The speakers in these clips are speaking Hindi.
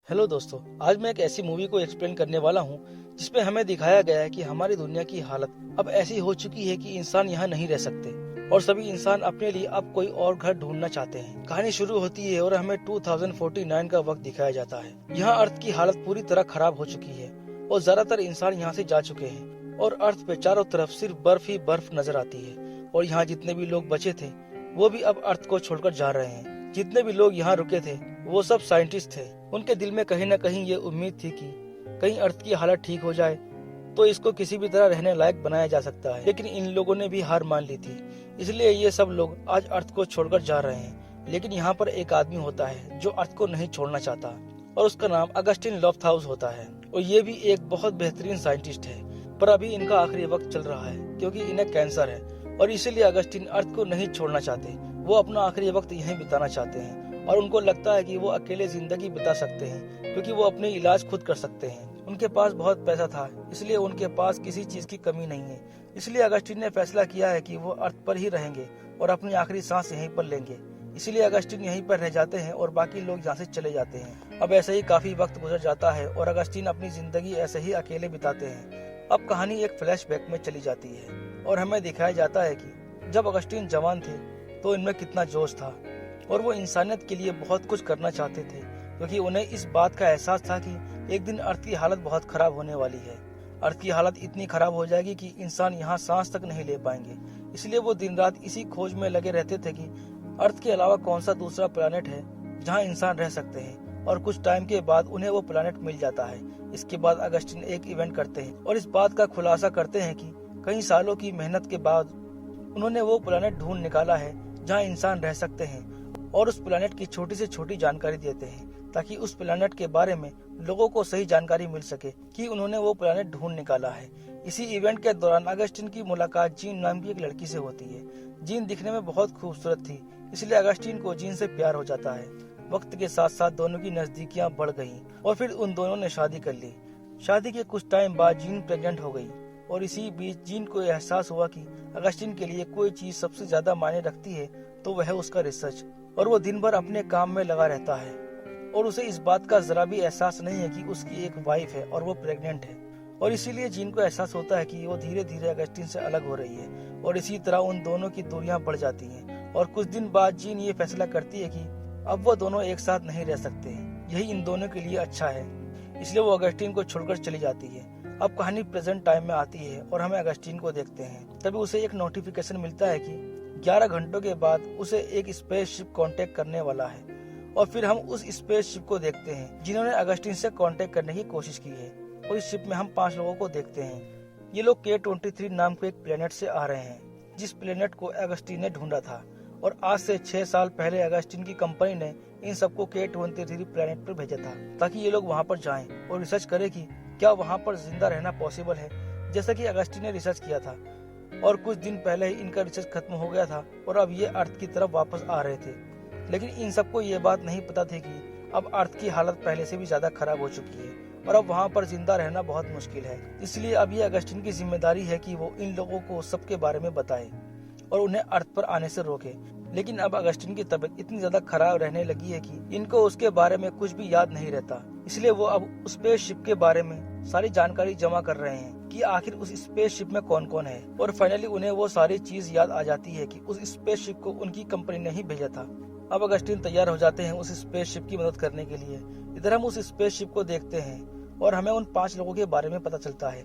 हेलो दोस्तों, आज मैं एक ऐसी मूवी को एक्सप्लेन करने वाला हूँ जिसमें हमें दिखाया गया है कि हमारी दुनिया की हालत अब ऐसी हो चुकी है कि इंसान यहाँ नहीं रह सकते और सभी इंसान अपने लिए अब कोई और घर ढूंढना चाहते हैं। कहानी शुरू होती है और हमें 2049 का वक्त दिखाया जाता है। यहाँ अर्थ की हालत पूरी तरह खराब हो चुकी है और ज्यादातर इंसान यहाँ से जा चुके हैं और अर्थ पे चारों तरफ सिर्फ बर्फ ही बर्फ नजर आती है। और यहाँ जितने भी लोग बचे थे वो भी अब अर्थ को छोड़कर जा रहे हैं। जितने भी लोग यहाँ रुके थे वो सब साइंटिस्ट थे। उनके दिल में कहीं न कहीं ये उम्मीद थी कि कहीं अर्थ की हालत ठीक हो जाए तो इसको किसी भी तरह रहने लायक बनाया जा सकता है। लेकिन इन लोगों ने भी हार मान ली थी, इसलिए ये सब लोग आज अर्थ को छोड़कर जा रहे हैं। लेकिन यहाँ पर एक आदमी होता है जो अर्थ को नहीं छोड़ना चाहता और उसका नाम अगस्टिन लॉफ्टहाउस होता है और ये भी एक बहुत बेहतरीन साइंटिस्ट है। पर अभी इनका आखिरी वक्त चल रहा है क्योंकि इन्हें कैंसर है और इसीलिए अगस्टिन अर्थ को नहीं छोड़ना चाहते। वो अपना आखिरी वक्त यहीं बिताना चाहते हैं और उनको लगता है कि वो अकेले जिंदगी बिता सकते हैं क्योंकि वो अपनी इलाज खुद कर सकते हैं। उनके पास बहुत पैसा था, इसलिए उनके पास किसी चीज की कमी नहीं है। इसलिए अगस्टिन ने फैसला किया है कि वो अर्थ पर ही रहेंगे और अपनी आखिरी सांस यहीं पर लेंगे। इसीलिए अगस्टिन यहीं पर रह जाते हैं और बाकी लोग यहाँ से चले जाते हैं। अब ऐसे ही काफी वक्त गुजर जाता है और अगस्टिन अपनी जिंदगी ऐसे ही अकेले बिताते हैं। अब कहानी एक फ्लैशबैक में चली जाती है और हमें दिखाया जाता है कि जब अगस्टिन जवान थे तो इनमें कितना जोश था और वो इंसानियत के लिए बहुत कुछ करना चाहते थे क्योंकि उन्हें इस बात का एहसास था कि एक दिन अर्थ की हालत बहुत खराब होने वाली है। अर्थ की हालत इतनी खराब हो जाएगी कि इंसान यहाँ सांस तक नहीं ले पाएंगे। इसलिए वो दिन रात इसी खोज में लगे रहते थे कि अर्थ के अलावा कौन सा दूसरा प्लेनेट है जहाँ इंसान रह सकते हैं। और कुछ टाइम के बाद उन्हें वो प्लेनेट मिल जाता है। इसके बाद अगस्टिन एक इवेंट करते हैं और इस बात का खुलासा करते हैं कि कई सालों की मेहनत के बाद उन्होंने वो प्लेनेट ढूंढ निकाला है जहाँ इंसान रह सकते हैं और उस प्लेनेट की छोटी से छोटी जानकारी देते हैं ताकि उस प्लेनेट के बारे में लोगों को सही जानकारी मिल सके कि उन्होंने वो प्लेनेट ढूंढ निकाला है। इसी इवेंट के दौरान अगस्टिन की मुलाकात जीन नाम की एक लड़की से होती है। जीन दिखने में बहुत खूबसूरत थी, इसलिए अगस्टिन को जीन से प्यार हो जाता है। वक्त के साथ साथ दोनों की नजदीकियां बढ़ गयी और फिर उन दोनों ने शादी कर ली। शादी के कुछ टाइम बाद जीन प्रेग्नेंट हो गई और इसी बीच जीन को एहसास हुआ कि अगस्टिन के लिए कोई चीज सबसे ज्यादा मायने रखती है तो वह है उसका रिसर्च। और वो दिन भर अपने काम में लगा रहता है और उसे इस बात का जरा भी एहसास नहीं है कि उसकी एक वाइफ है और वो प्रेग्नेंट है। और इसीलिए जीन को एहसास होता है कि वो धीरे धीरे अगस्टिन से अलग हो रही है और इसी तरह उन दोनों की दूरियां बढ़ जाती हैं। और कुछ दिन बाद जीन ये फैसला करती है कि अब वो दोनों एक साथ नहीं रह सकते हैं, यही इन दोनों के लिए अच्छा है। इसलिए वो अगस्टिन को छोड़कर चली जाती है। अब कहानी प्रेजेंट टाइम में आती है और हमें अगस्टिन को देखते हैं। तभी उसे एक नोटिफिकेशन मिलता है कि 11 घंटों के बाद उसे एक स्पेसशिप कांटेक्ट करने वाला है। और फिर हम उस स्पेसशिप को देखते हैं जिन्होंने अगस्टिन से कांटेक्ट करने की कोशिश की है। और इस शिप में हम 5 लोगों को देखते हैं। ये लोग K23 नाम के एक प्लेनेट से आ रहे हैं जिस प्लेनेट को अगस्टिन ने ढूंढा था। और आज से 6 साल पहले अगस्टिन की कंपनी ने इन सबको K23 प्लेनेट पर भेजा था ताकि ये लोग वहाँ पर जाएं और रिसर्च करें कि क्या वहाँ पर जिंदा रहना पॉसिबल है, जैसा कि अगस्टिन ने रिसर्च किया था। और कुछ दिन पहले ही इनका रिसर्च खत्म हो गया था और अब ये अर्थ की तरफ वापस आ रहे थे। लेकिन इन सबको ये बात नहीं पता थी कि अब अर्थ की हालत पहले से भी ज्यादा खराब हो चुकी है और अब वहाँ पर जिंदा रहना बहुत मुश्किल है। इसलिए अब ये अगस्टिन की जिम्मेदारी है कि वो इन लोगों को सबके बारे में बताए और उन्हें अर्थ पर आने से रोके। लेकिन अब अगस्टिन की तबीयत इतनी ज्यादा खराब रहने लगी है कि इनको उसके बारे में कुछ भी याद नहीं रहता। इसलिए वो अब उस स्पेसशिप के बारे में सारी जानकारी जमा कर रहे हैं कि आखिर उस स्पेसशिप में कौन कौन है। और फाइनली उन्हें वो सारी चीज याद आ जाती है कि उस स्पेसशिप को उनकी कंपनी ने ही भेजा था। अब अगस्टिन तैयार हो जाते हैं उस स्पेसशिप की मदद करने के लिए। इधर हम उस स्पेसशिप को देखते हैं और हमें उन 5 लोगों के बारे में पता चलता है।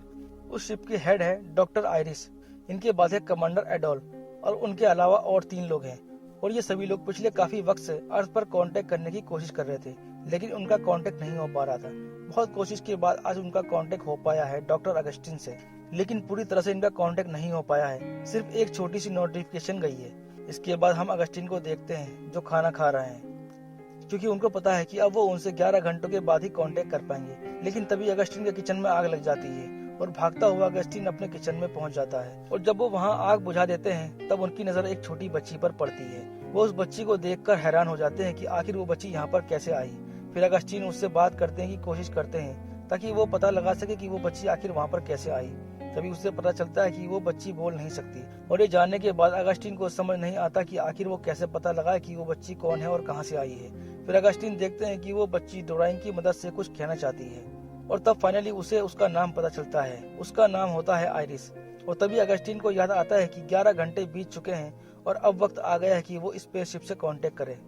उस शिप के हेड है डॉक्टर आयरिस, इनके बाद है कमांडर एडोल्फ और उनके अलावा और 3 लोग हैं। और ये सभी लोग पिछले काफी वक्त से अर्थ पर कांटेक्ट करने की कोशिश कर रहे थे लेकिन उनका कांटेक्ट नहीं हो पा रहा था। बहुत कोशिश के बाद आज उनका कांटेक्ट हो पाया है डॉक्टर अगस्टिन से, लेकिन पूरी तरह से इनका कांटेक्ट नहीं हो पाया है। सिर्फ एक छोटी सी नोटिफिकेशन गई है। इसके बाद हम अगस्टिन को देखते हैं जो खाना खा रहे हैं क्योंकि उनको पता है कि अब वो उनसे 11 घंटों के बाद ही कांटेक्ट कर पाएंगे। लेकिन तभी अगस्टिन के किचन में आग लग जाती है और भागता हुआ अगस्टिन अपने किचन में पहुंच जाता है। और जब वो वहां आग बुझा देते हैं तब उनकी नजर एक छोटी बच्ची पर पड़ती है। वो उस बच्ची को देखकर हैरान हो जाते हैं कि आखिर वो बच्ची यहाँ पर कैसे आई। फिर अगस्टिन उससे बात करते हैं की कोशिश करते हैं ताकि वो पता लगा सके कि वो बच्ची आखिर वहाँ पर कैसे आई। तभी उससे पता चलता है कि वो बच्ची बोल नहीं सकती और ये जानने के बाद अगस्टिन को समझ नहीं आता कि आखिर वो कैसे पता लगाए कि वो बच्ची कौन है और कहाँ से आई है। फिर अगस्टीन देखते हैं कि वो बच्ची ड्राइंग की मदद से कुछ कहना चाहती है और तब फाइनली उसे उसका नाम पता चलता है। उसका नाम होता है आइरिस। और तभी अगस्टीन को याद आता है कि 11 घंटे बीत चुके हैं और अब वक्त आ गया है कि वो स्पेसशिप से कांटेक्ट करे।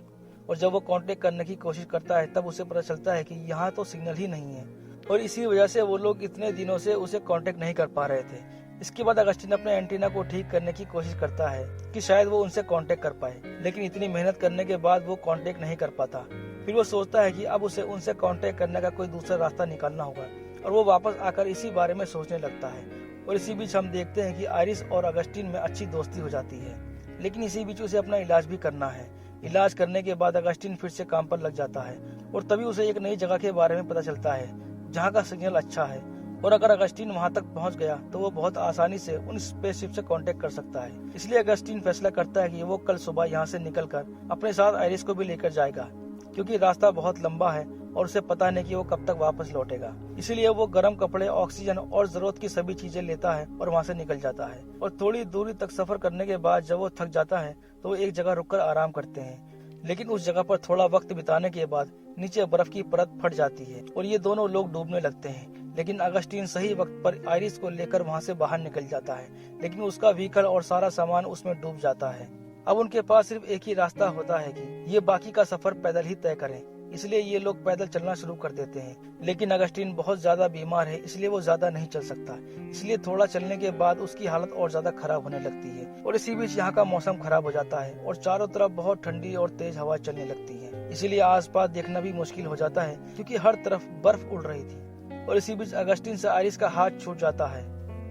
और जब वो कांटेक्ट करने की कोशिश करता है तब उसे पता चलता है कि यहाँ तो सिग्नल ही नहीं है और इसी वजह से वो लोग इतने दिनों से उसे कांटेक्ट नहीं कर पा रहे थे। इसके बाद अगस्टीन अपने एंटीना को ठीक करने की कोशिश करता है कि शायद वो उनसे कांटेक्ट कर पाए, लेकिन इतनी मेहनत करने के बाद वो कांटेक्ट नहीं कर पाता। फिर वो सोचता है कि अब उसे उनसे कांटेक्ट करने का कोई दूसरा रास्ता निकालना होगा और वो वापस आकर इसी बारे में सोचने लगता है। और इसी बीच हम देखते हैं कि आइरिस और अगस्टीन में अच्छी दोस्ती हो जाती है, लेकिन इसी बीच उसे अपना इलाज भी करना है। इलाज करने के बाद अगस्टीन फिर से काम पर लग जाता है और तभी उसे एक नई जगह के बारे में पता चलता है जहाँ का सिग्नल अच्छा है और अगर अगस्टीन वहाँ तक पहुँच गया तो वो बहुत आसानी से उन स्पेसशिप से कांटेक्ट कर सकता है। इसलिए अगस्टीन फैसला करता है कि वो कल सुबह यहाँ से निकलकर अपने साथ आइरिस को भी लेकर जाएगा, क्योंकि रास्ता बहुत लंबा है और उसे पता नहीं कि वो कब तक वापस लौटेगा। इसीलिए वो गर्म कपड़े, ऑक्सीजन और जरूरत की सभी चीजें लेता है और वहाँ से निकल जाता है। और थोड़ी दूरी तक सफर करने के बाद जब वो थक जाता है तो वो एक जगह रुककर आराम करते हैं, लेकिन उस जगह पर थोड़ा वक्त बिताने के बाद नीचे बर्फ की परत फट जाती है और ये दोनों लोग डूबने लगते हैं। लेकिन अगस्टीन सही वक्त पर आइरिस को लेकर वहाँ से बाहर निकल जाता है, लेकिन उसका व्हीकल और सारा सामान उसमें डूब जाता है। अब उनके पास सिर्फ एक ही रास्ता होता है कि ये बाकी का सफर पैदल ही तय करें। इसलिए ये लोग पैदल चलना शुरू कर देते हैं, लेकिन अगस्टीन बहुत ज्यादा बीमार है, इसलिए वो ज्यादा नहीं चल सकता। इसलिए थोड़ा चलने के बाद उसकी हालत और ज्यादा खराब होने लगती है और इसी बीच यहाँ का मौसम खराब हो जाता है और चारों तरफ बहुत ठंडी और तेज हवा चलने लगती है। इसीलिए आसपास देखना भी मुश्किल हो जाता है क्योंकि हर तरफ बर्फ उड़ रही थी। और इसी बीच अगस्टीन से आइरिस का हाथ छूट जाता है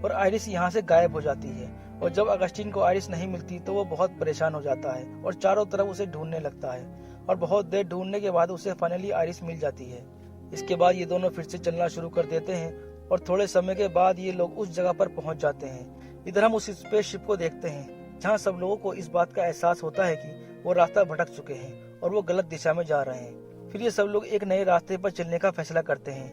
और आइरिस यहाँ से गायब हो जाती है। और जब अगस्टीन को आइरिस नहीं मिलती तो वो बहुत परेशान हो जाता है और चारों तरफ उसे ढूंढने लगता है और बहुत देर ढूंढने के बाद उसे फाइनली आइरिस मिल जाती है। इसके बाद ये दोनों फिर से चलना शुरू कर देते हैं और थोड़े समय के बाद ये लोग उस जगह पर पहुंच जाते हैं। इधर हम उस स्पेसशिप को देखते हैं जहां सब लोगों को इस बात का एहसास होता है कि वो रास्ता भटक चुके हैं और वो गलत दिशा में जा रहे हैं। फिर ये सब लोग एक नए रास्ते पर चलने का फैसला करते हैं,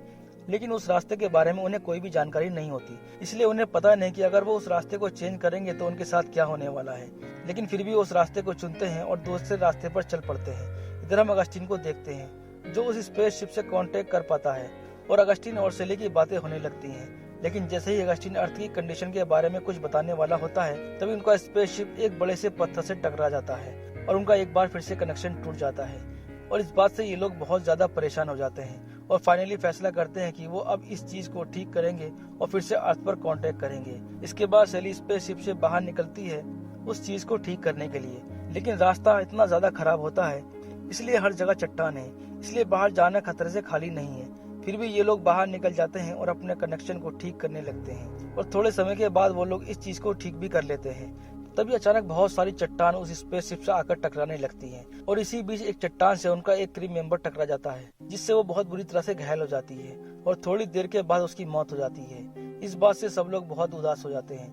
लेकिन उस रास्ते के बारे में उन्हें कोई भी जानकारी नहीं होती, इसलिए उन्हें पता नहीं कि अगर वो उस रास्ते को चेंज करेंगे तो उनके साथ क्या होने वाला है। लेकिन फिर भी उस रास्ते को चुनते हैं और दूसरे रास्ते पर चल पड़ते हैं। इधर हम अगस्टीन को देखते हैं जो उस स्पेसशिप से कांटेक्ट कर पाता है और अगस्टीन और सेली की बातें होने लगती हैं। लेकिन जैसे ही अगस्टीन अर्थ की कंडीशन के बारे में कुछ बताने वाला होता है तभी उनका स्पेसशिप एक बड़े से पत्थर से टकरा जाता है और उनका एक बार फिर से कनेक्शन टूट जाता है। और इस बात से ये लोग बहुत ज्यादा परेशान हो जाते हैं और फाइनली फैसला करते हैं कि वो अब इस चीज को ठीक करेंगे और फिर से अर्थ पर कांटेक्ट करेंगे। इसके बाद सेली स्पेसशिप से बाहर निकलती है उस चीज को ठीक करने के लिए, लेकिन रास्ता इतना ज्यादा खराब होता है इसलिए हर जगह चट्टान है, इसलिए बाहर जाना खतरे से खाली नहीं है। फिर भी ये लोग बाहर निकल जाते हैं और अपने कनेक्शन को ठीक करने लगते हैं और थोड़े समय के बाद वो लोग इस चीज को ठीक भी कर लेते हैं। तभी अचानक बहुत सारी चट्टान उस स्पेसशिप से आकर टकराने लगती हैं और इसी बीच एक चट्टान से उनका एक क्रू मेंबर टकरा जाता है, जिससे वो बहुत बुरी तरह से घायल हो जाती है और थोड़ी देर के बाद उसकी मौत हो जाती है। इस बात से सब लोग बहुत उदास हो जाते हैं,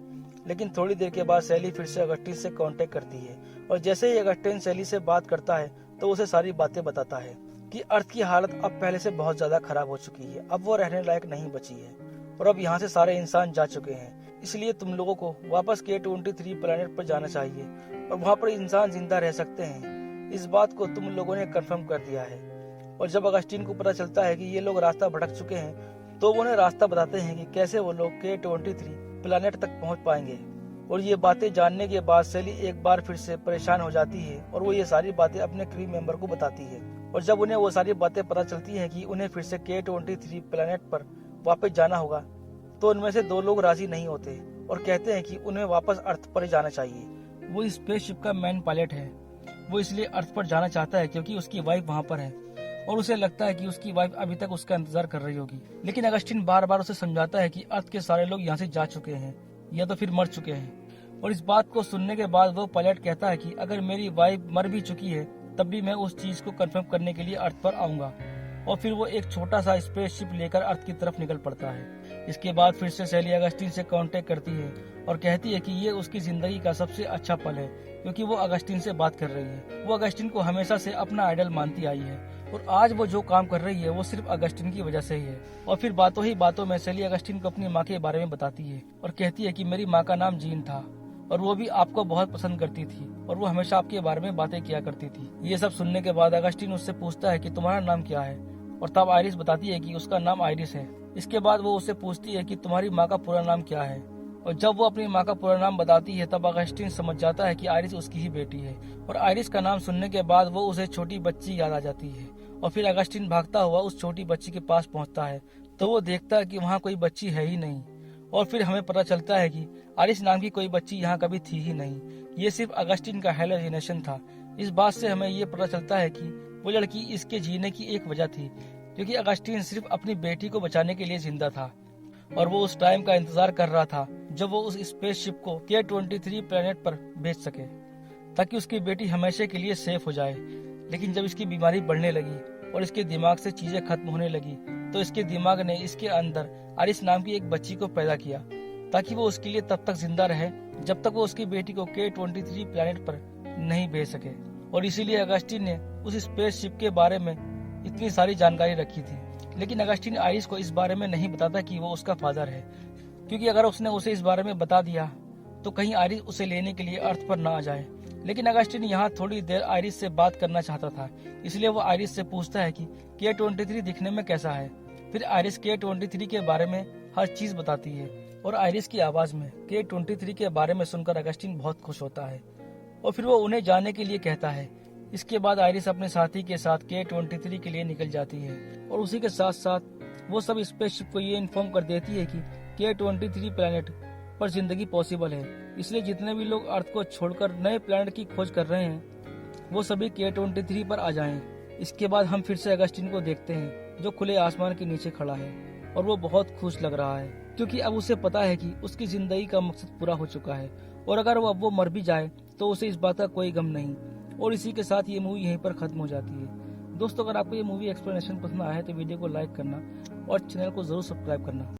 लेकिन थोड़ी देर के बाद सेली फिर से अगस्टीन से कांटेक्ट करती है और जैसे ही अगस्टीन सेली से बात करता है तो उसे सारी बातें बताता है कि अर्थ की हालत अब पहले से बहुत ज्यादा खराब हो चुकी है, अब वो रहने लायक नहीं बची है और अब यहाँ से सारे इंसान जा चुके हैं। इसलिए तुम लोगों को वापस K23 प्लेनेट पर जाना चाहिए और वहाँ पर इंसान जिंदा रह सकते हैं। इस बात को तुम लोगों ने कंफर्म कर दिया है। और जब अगस्टीन को पता चलता है कि ये लोग रास्ता भटक चुके हैं तो वो उन्हें रास्ता बताते हैं कि कैसे वो लोग K23 प्लेनेट तक पहुँच पाएंगे। और ये बातें जानने के बाद सेली एक बार फिर से परेशान हो जाती है और वो ये सारी बातें अपने क्रू मेंबर को बताती है। और जब उन्हें वो सारी बातें पता चलती हैं कि उन्हें फिर से K23 प्लेनेट पर वापस जाना होगा तो उनमें से 2 लोग राजी नहीं होते और कहते हैं कि उन्हें वापस अर्थ पर जाना चाहिए। वो स्पेसशिप का मैन पायलट है, वो इसलिए अर्थ पर जाना चाहता है क्योंकि उसकी वाइफ वहाँ पर है और उसे लगता है कि उसकी वाइफ अभी तक उसका इंतजार कर रही होगी। लेकिन अगस्टीन बार बार उसे समझाता है कि अर्थ के सारे लोग यहाँ से जा चुके हैं या तो फिर मर चुके हैं। और इस बात को सुनने के बाद वो पायलट कहता है कि अगर मेरी वाइफ मर भी चुकी है तब भी मैं उस चीज को कंफर्म करने के लिए अर्थ पर आऊंगा। और फिर वो एक छोटा सा स्पेसशिप लेकर अर्थ की तरफ निकल पड़ता है। इसके बाद फिर से सेली अगस्टीन से कांटेक्ट करती है और कहती है कि ये उसकी जिंदगी का सबसे अच्छा पल है क्योंकि वो अगस्टीन से बात कर रही है। वो अगस्टीन को हमेशा से अपना आइडल मानती आई है और आज वो जो काम कर रही है वो सिर्फ अगस्टीन की वजह से ही है। और फिर बातों ही बातों में सेली अगस्टीन को अपनी माँ के बारे में बताती है और कहती है कि मेरी माँ का नाम जीन था और वो भी आपको बहुत पसंद करती थी और वो हमेशा आपके बारे में बातें किया करती थी। ये सब सुनने के बाद अगस्टिन उससे पूछता है कि तुम्हारा नाम क्या है, और तब आइरिस बताती है कि उसका नाम आइरिस है। इसके बाद वो उससे पूछती है कि तुम्हारी माँ का पूरा नाम क्या है, और जब वो अपनी माँ का पूरा नाम बताती है तब अगस्टिन समझ जाता है कि आइरिस उसकी ही बेटी है। और आइरिस का नाम सुनने के बाद वो उसे छोटी बच्ची याद आ जाती है, और फिर अगस्टिन भागता हुआ उस छोटी बच्ची के पास पहुंचता है तो वो देखता है कि वहाँ कोई बच्ची है ही नहीं। और फिर हमें पता चलता है कि आइरिस नाम की कोई बच्ची यहाँ कभी थी ही नहीं, ये सिर्फ अगस्टिन का हेलुसिनेशन था। इस बात से हमें ये पता चलता है कि वो लड़की इसके जीने की एक वजह थी, क्योंकि अगस्टिन सिर्फ अपनी बेटी को बचाने के लिए जिंदा था, और वो उस टाइम का इंतजार कर रहा था जब वो उस स्पेसशिप को K-23 प्लेनेट पर भेज सके, ताकि उसकी बेटी हमेशा के लिए सेफ हो जाए। लेकिन जब इसकी बीमारी बढ़ने लगी और इसके दिमाग से चीजें खत्म होने लगी, तो इसके दिमाग ने इसके अंदर आरिस नाम की एक बच्ची को पैदा किया, ताकि वो उसके लिए तब तक जिंदा रहे जब तक वो उसकी बेटी को K-23 प्लेनेट पर नहीं भेज सके। और इसीलिए अगस्टिन ने उस स्पेसशिप के बारे में इतनी सारी जानकारी रखी थी। लेकिन अगस्टिन आइरिस को इस बारे में नहीं बताता कि वो उसका फादर है, क्योंकि अगर उसने उसे इस बारे में बता दिया तो कहीं आइरिस उसे लेने के लिए अर्थ पर ना आ जाए। लेकिन अगस्टिन यहाँ थोड़ी देर आइरिस से बात करना चाहता था, इसलिए वो आइरिस से पूछता है कि K-23 दिखने में कैसा है। फिर आइरिस K-23 के बारे में हर चीज बताती है, और आइरिस की आवाज में K-23 के बारे में सुनकर अगस्टिन बहुत खुश होता है, और फिर वो उन्हें जाने के लिए कहता है। इसके बाद आइरिस अपने साथी के साथ K-23 के लिए निकल जाती है, और उसी के साथ साथ वो सब स्पेसशिप को ये इन्फॉर्म कर देती है कि K-23 प्लेनेट पर जिंदगी पॉसिबल है। इसलिए जितने भी लोग अर्थ को छोड़कर नए प्लेनेट की खोज कर रहे हैं वो सभी K-23 पर आ जाएं। इसके बाद हम फिर से अगस्टिन को देखते हैं जो खुले आसमान के नीचे खड़ा है, और वो बहुत खुश लग रहा है, क्योंकि अब उसे पता है कि उसकी जिंदगी का मकसद पूरा हो चुका है, और अगर वो अब वो मर भी जाए तो उसे इस बात का कोई गम नहीं। और इसी के साथ ये मूवी यहीं पर खत्म हो जाती है। दोस्तों, अगर आपको ये मूवी एक्सप्लेनेशन पसंद आया है तो वीडियो को लाइक करना और चैनल को जरूर सब्सक्राइब करना।